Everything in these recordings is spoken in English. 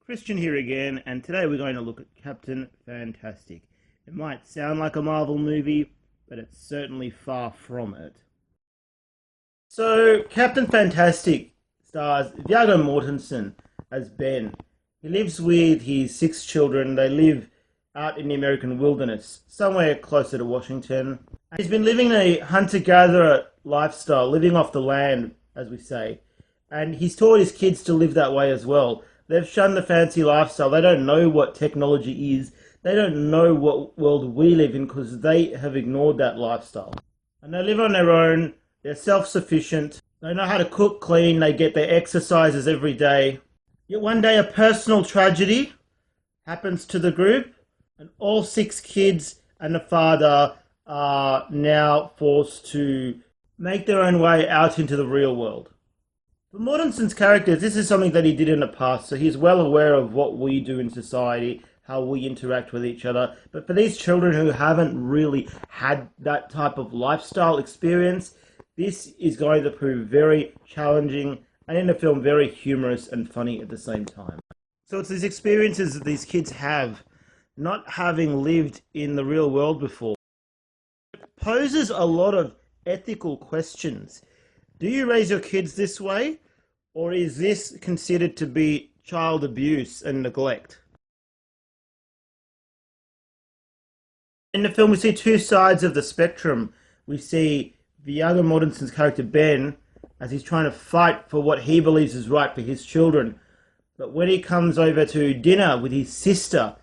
Christian here again, and today we're going to look at Captain Fantastic. It might sound like a Marvel movie, but it's certainly far from it. So, Captain Fantastic stars Viggo Mortensen as Ben. He lives with his 6 children. They live out in the American wilderness, somewhere closer to Washington. He's been living a hunter-gatherer lifestyle, living off the land, as we say. And he's taught his kids to live that way as well. They've shunned the fancy lifestyle. They don't know what technology is. They don't know what world we live in because they have ignored that lifestyle. And they live on their own. They're self-sufficient. They know how to cook, clean. They get their exercises every day. Yet one day a personal tragedy happens to the group, and all 6 kids and the father are now forced to make their own way out into the real world. For Mortensen's characters, this is something that he did in the past, so he's well aware of what we do in society, how we interact with each other. But for these children who haven't really had that type of lifestyle experience, this is going to prove very challenging and in the film very humorous and funny at the same time. So it's these experiences that these kids have, not having lived in the real world before. It poses a lot of ethical questions. Do you raise your kids this way, or is this considered to be child abuse and neglect? In the film, we see 2 sides of the spectrum. We see Viggo Mortensen's character Ben as he's trying to fight for what he believes is right for his children. But when he comes over to dinner with his sister,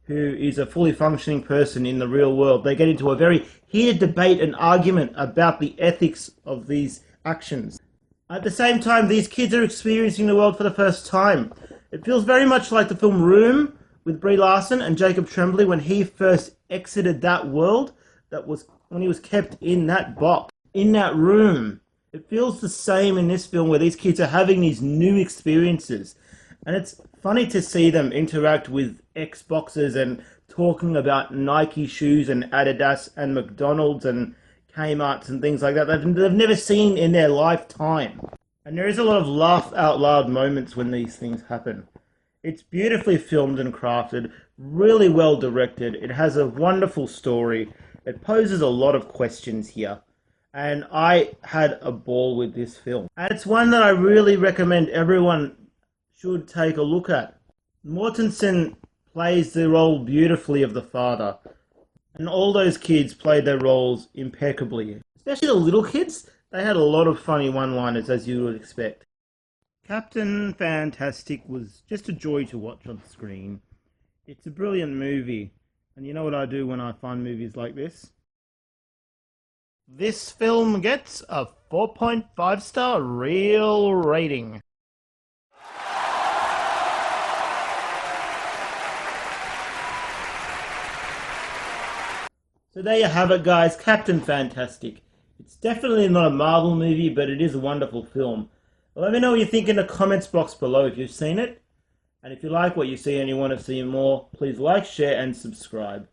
who is a fully functioning person in the real world, they get into a very heated debate and argument about the ethics of these actions. At the same time, these kids are experiencing the world for the first time. It feels very much like the film Room with Brie Larson and Jacob Tremblay when he first exited that world, that was when he was kept in that box, in that room. It feels the same in this film where these kids are having these new experiences. And it's funny to see them interact with Xboxes and talking about Nike shoes and Adidas and McDonald's and Kmart's and things like that they've never seen in their lifetime. And there is a lot of laugh out loud moments when these things happen. It's beautifully filmed and crafted, really well directed. It has a wonderful story. It poses a lot of questions here. And I had a ball with this film. And it's one that I really recommend everyone should take a look at. Mortensen plays the role beautifully of the father. And all those kids played their roles impeccably. Especially the little kids. They had a lot of funny one-liners, as you would expect. Captain Fantastic was just a joy to watch on screen. It's a brilliant movie. And you know what I do when I find movies like this? This film gets a 4.5-star real rating. So there you have it, guys, Captain Fantastic. It's definitely not a Marvel movie, but it is a wonderful film. Let me know what you think in the comments box below if you've seen it. And if you like what you see and you want to see more, please like, share, and subscribe.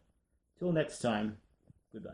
Till next time, goodbye.